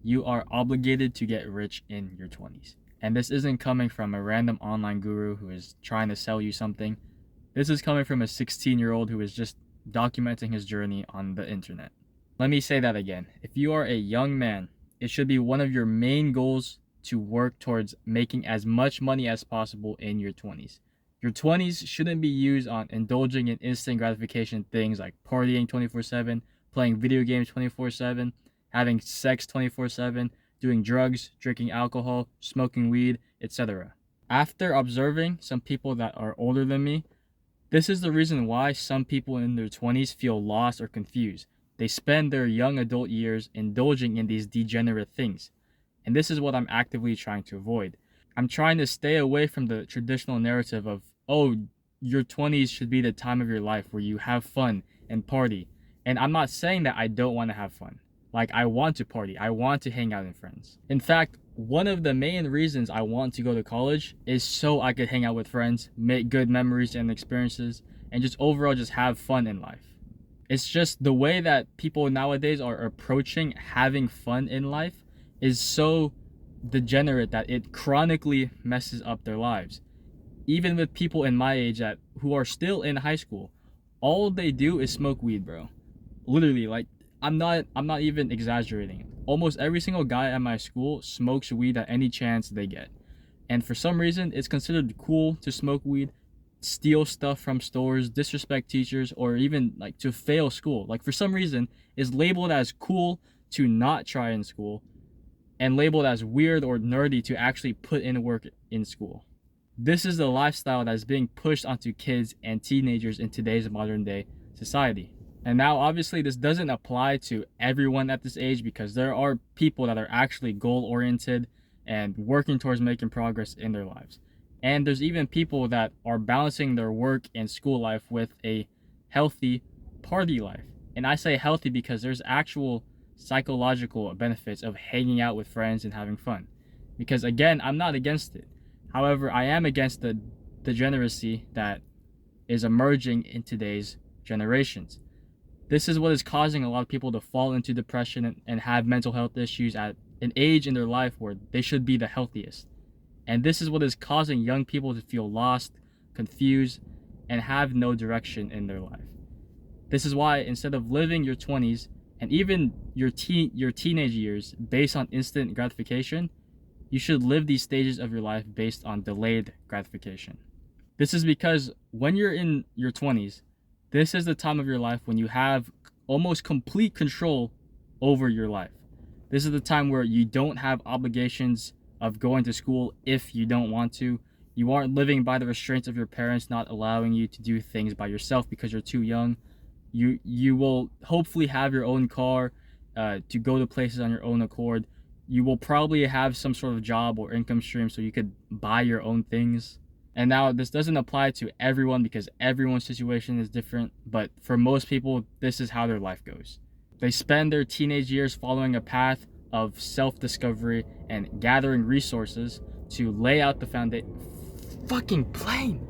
you are obligated to get rich in your 20s. And this isn't coming from a random online guru who is trying to sell you something. This is coming from a 16-year-old who is just documenting his journey on the internet. Let me say that again. If you are a young man, it should be one of your main goals to work towards making as much money as possible in your 20s. Your 20s shouldn't be used on indulging in instant gratification things like partying 24/7, playing video games 24/7, having sex 24/7, doing drugs, drinking alcohol, smoking weed, etc. After observing some people that are older than me, this is the reason why some people in their 20s feel lost or confused. They spend their young adult years indulging in these degenerate things. And this is what I'm actively trying to avoid. I'm trying to stay away from the traditional narrative of, oh, your 20s should be the time of your life where you have fun and party. And I'm not saying that I don't want to have fun. Like, I want to party. I want to hang out with friends. In fact, one of the main reasons I want to go to college is so I could hang out with friends, make good memories and experiences, and just overall just have fun in life. It's just the way that people nowadays are approaching having fun in life is so degenerate that it chronically messes up their lives. Even with people in my age who are still in high school, all they do is smoke weed, bro. Literally, like, I'm not even exaggerating. Almost every single guy at my school smokes weed at any chance they get. And for some reason, it's considered cool to smoke weed, steal stuff from stores, disrespect teachers, or even like to fail school. Like, for some reason, it's labeled as cool to not try in school and labeled as weird or nerdy to actually put in work in school. This is the lifestyle that is being pushed onto kids and teenagers in today's modern day society. And now, obviously, this doesn't apply to everyone at this age because there are people that are actually goal-oriented and working towards making progress in their lives. And there's even people that are balancing their work and school life with a healthy party life. And I say healthy because there's actual psychological benefits of hanging out with friends and having fun. Because, again, I'm not against it. However, I am against the degeneracy that is emerging in today's generations. This is what is causing a lot of people to fall into depression and have mental health issues at an age in their life where they should be the healthiest. And this is what is causing young people to feel lost, confused, and have no direction in their life. This is why instead of living your 20s and even your teenage years based on instant gratification, you should live these stages of your life based on delayed gratification. This is because when you're in your 20s, this is the time of your life when you have almost complete control over your life. This is the time where you don't have obligations of going to school if you don't want to. You aren't living by the restraints of your parents not allowing you to do things by yourself because you're too young. You will hopefully have your own car to go to places on your own accord. You will probably have some sort of job or income stream so you could buy your own things. And now this doesn't apply to everyone because everyone's situation is different, but for most people, this is how their life goes. They spend their teenage years following a path of self-discovery and gathering resources to lay out the foundation. Fucking plane!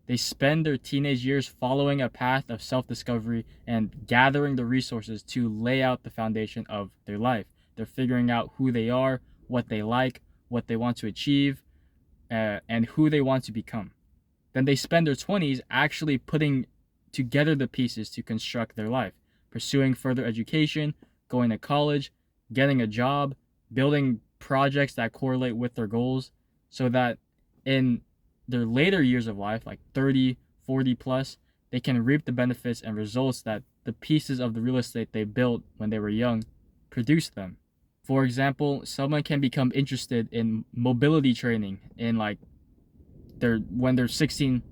They spend their teenage years following a path of self-discovery and gathering the resources to lay out the foundation of their life. They're figuring out who they are, what they like, what they want to achieve, and who they want to become. Then they spend their 20s actually putting together the pieces to construct their life, pursuing further education, going to college, getting a job, building projects that correlate with their goals, so that in their later years of life, like 30, 40 plus, they can reap the benefits and results that the pieces of the real estate they built when they were young produced them. For example, someone can become interested in mobility training in when they're 16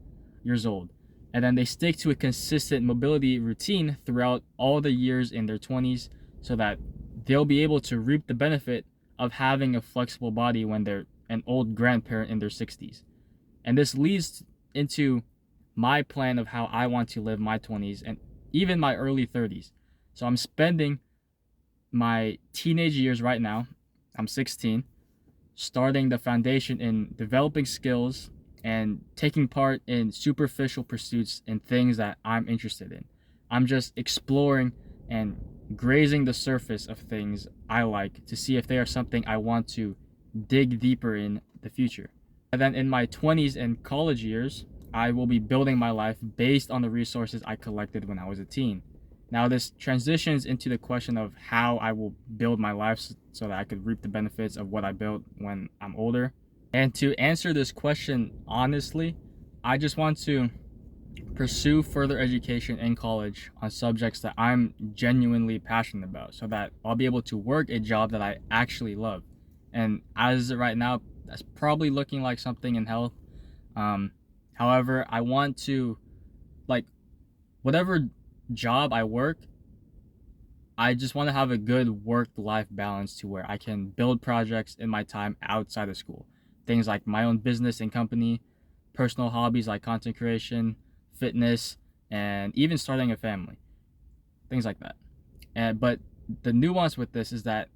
years old. And then they stick to a consistent mobility routine throughout all the years in their 20s so that they'll be able to reap the benefit of having a flexible body when they're an old grandparent in their 60s. And this leads into my plan of how I want to live my 20s and even my early 30s. So I'm spending my teenage years right now, I'm 16, starting the foundation in developing skills and taking part in superficial pursuits and things that I'm interested in. I'm just exploring and grazing the surface of things I like to see if they are something I want to dig deeper in the future. And then in my 20s and college years, I will be building my life based on the resources I collected when I was a teen. Now, this transitions into the question of how I will build my life so that I could reap the benefits of what I built when I'm older. And to answer this question honestly, I just want to pursue further education in college on subjects that I'm genuinely passionate about so that I'll be able to work a job that I actually love. And as of right now, that's probably looking like something in health. However, I want to, like, whatever job I work, I just want to have a good work-life balance to where I can build projects in my time outside of school. Things like my own business and company, personal hobbies like content creation, fitness, and even starting a family. Things like that. But the nuance with this is that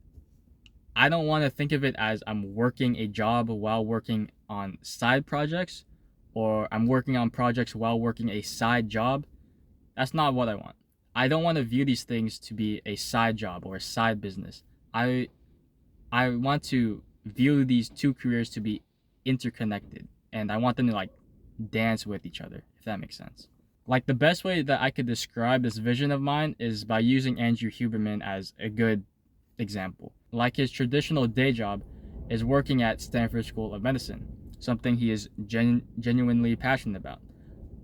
I don't want to think of it as I'm working a job while working on side projects, or I'm working on projects while working a side job. That's not what I want. I don't want to view these things to be a side job or a side business. I want to view these two careers to be interconnected, and I want them to like dance with each other, if that makes sense. Like, the best way that I could describe this vision of mine is by using Andrew Huberman as a good example. Like, his traditional day job is working at Stanford School of Medicine, something he is genuinely passionate about.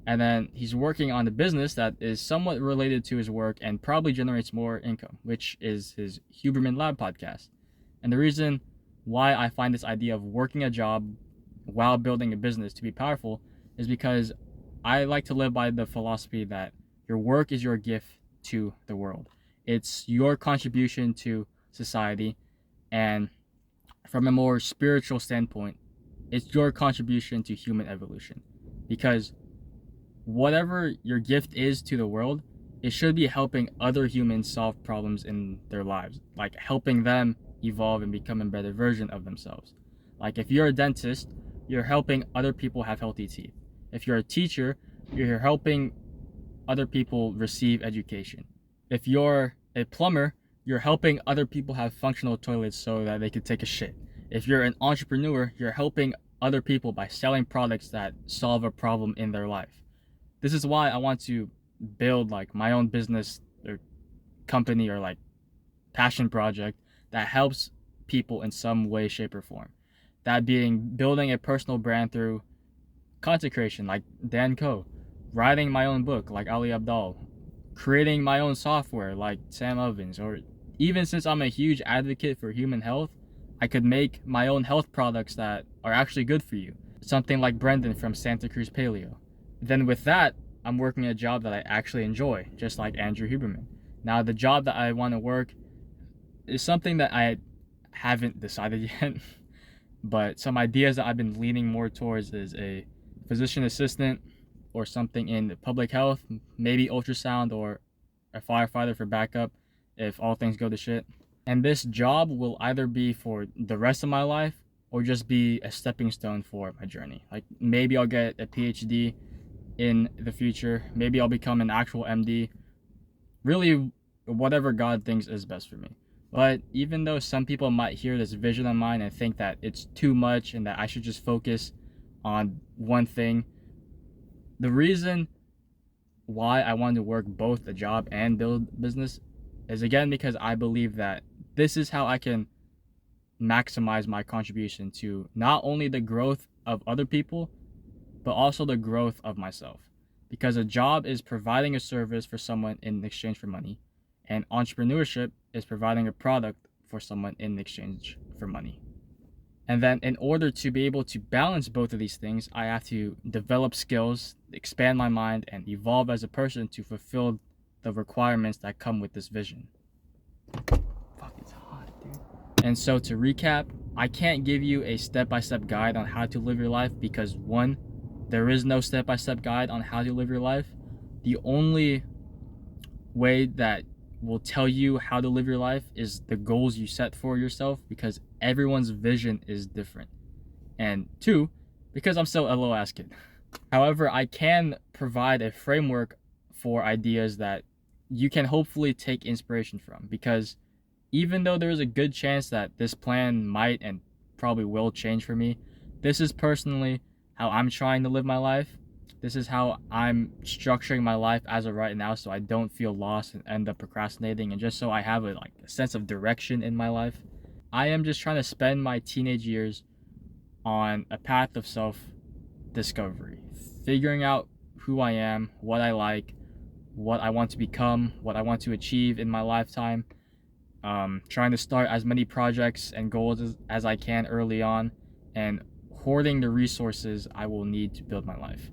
And then he's working on a business that is somewhat related to his work and probably generates more income, which is his Huberman Lab podcast. And the reason why I find this idea of working a job while building a business to be powerful is because I like to live by the philosophy that your work is your gift to the world. It's your contribution to society, and from a more spiritual standpoint, it's your contribution to human evolution. Because whatever your gift is to the world, it should be helping other humans solve problems in their lives, like helping them evolve and become a better version of themselves. Like, if you're a dentist, you're helping other people have healthy teeth. If you're a teacher, you're helping other people receive education. If you're a plumber, you're helping other people have functional toilets so that they could take a shit. If you're an entrepreneur, you're helping other people by selling products that solve a problem in their life. This is why I want to build like my own business or company or like passion project that helps people in some way, shape, or form. That being building a personal brand through content creation like Dan Coe, writing my own book like Ali Abdal, creating my own software like Sam Ovens, or even since I'm a huge advocate for human health, I could make my own health products that are actually good for you. Something like Brendan from Santa Cruz Paleo. Then with that, I'm working a job that I actually enjoy, just like Andrew Huberman. Now, the job that I want to work is something that I haven't decided yet, but some ideas that I've been leaning more towards is a physician assistant or something in public health, maybe ultrasound or a firefighter for backup if all things go to shit. And this job will either be for the rest of my life or just be a stepping stone for my journey. Like, maybe I'll get a PhD in the future. Maybe I'll become an actual MD. Really, whatever God thinks is best for me. But even though some people might hear this vision of mine and think that it's too much and that I should just focus on one thing, the reason why I want to work both a job and build a business is, again, because I believe that this is how I can maximize my contribution to not only the growth of other people, but also the growth of myself. Because a job is providing a service for someone in exchange for money, and entrepreneurship is providing a product for someone in exchange for money. And then in order to be able to balance both of these things, I have to develop skills, expand my mind, and evolve as a person to fulfill the requirements that come with this vision. Fuck, it's hot, dude. And so to recap, I can't give you a step-by-step guide on how to live your life because, one, there is no step-by-step guide on how to live your life. The only way that will tell you how to live your life is the goals you set for yourself, because everyone's vision is different. And two, because I'm still a little ass kid. However, I can provide a framework for ideas that you can hopefully take inspiration from, because even though there's a good chance that this plan might and probably will change for me, this is personally how I'm trying to live my life. This is how I'm structuring my life as of right now, so I don't feel lost and end up procrastinating, and just so I have a sense of direction in my life. I am just trying to spend my teenage years on a path of self discovery, figuring out who I am, what I like, what I want to become, what I want to achieve in my lifetime. Trying to start as many projects and goals as I can early on, and hoarding the resources I will need to build my life.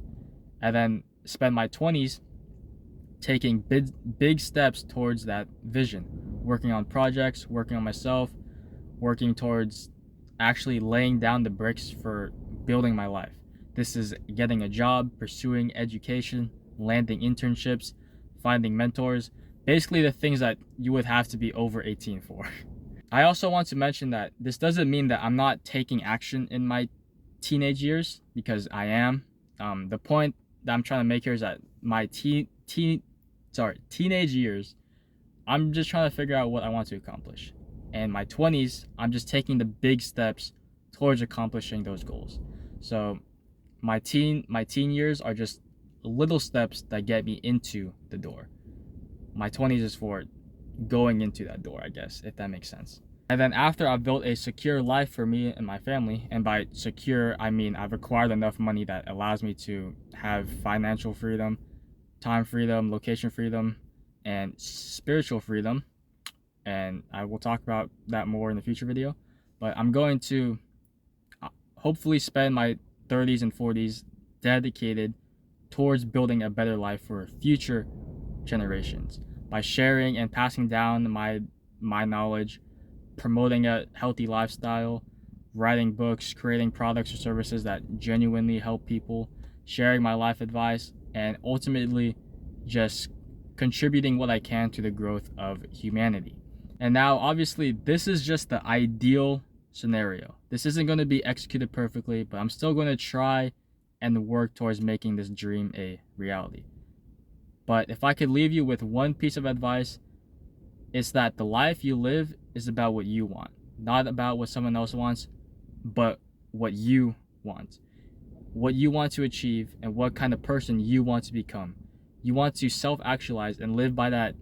And then spend my 20s taking big steps towards that vision, working on projects, working on myself, working towards actually laying down the bricks for building my life. This is getting a job, pursuing education, landing internships, finding mentors, basically the things that you would have to be over 18 for. I also want to mention that this doesn't mean that I'm not taking action in my teenage years, because I am. The point that I'm trying to make here is that my teenage years, I'm just trying to figure out what I want to accomplish. And my 20s, I'm just taking the big steps towards accomplishing those goals. So my teen years are just little steps that get me into the door. My 20s is for going into that door, I guess, if that makes sense. And then after I've built a secure life for me and my family, and by secure, I mean I've acquired enough money that allows me to have financial freedom, time freedom, location freedom, and spiritual freedom. And I will talk about that more in the future video. But I'm going to hopefully spend my 30s and 40s dedicated towards building a better life for future generations by sharing and passing down my knowledge, promoting a healthy lifestyle, writing books, creating products or services that genuinely help people, sharing my life advice, and ultimately just contributing what I can to the growth of humanity. And now, obviously, this is just the ideal scenario. This isn't going to be executed perfectly, but I'm still going to try and work towards making this dream a reality. But if I could leave you with one piece of advice, it's that the life you live is about what you want, not about what someone else wants, but what you want. What you want to achieve and what kind of person you want to become. You want to self-actualize and live by that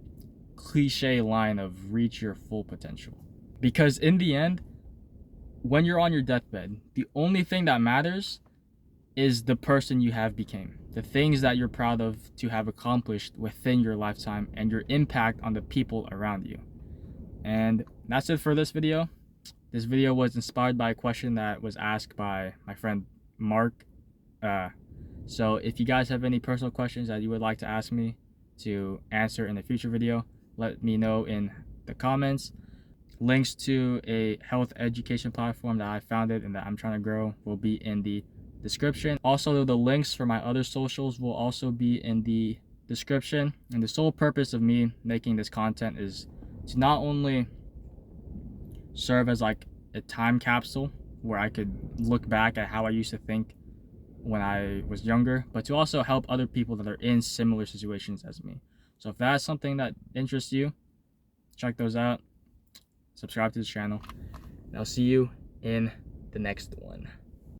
cliche line of reach your full potential. Because in the end, when you're on your deathbed, the only thing that matters is the person you have became, the things that you're proud of to have accomplished within your lifetime, and your impact on the people around you. And that's it for this video. This video was inspired by a question that was asked by my friend Mark. So if you guys have any personal questions that you would like to ask me to answer in a future video, let me know in the comments. Links to a health education platform that I founded and that I'm trying to grow will be in the description. Also, the links for my other socials will also be in the description. And the sole purpose of me making this content is to not only serve as like a time capsule where I could look back at how I used to think when I was younger, but to also help other people that are in similar situations as me. So if that's something that interests you, check those out. Subscribe to the channel, and I'll see you in the next one.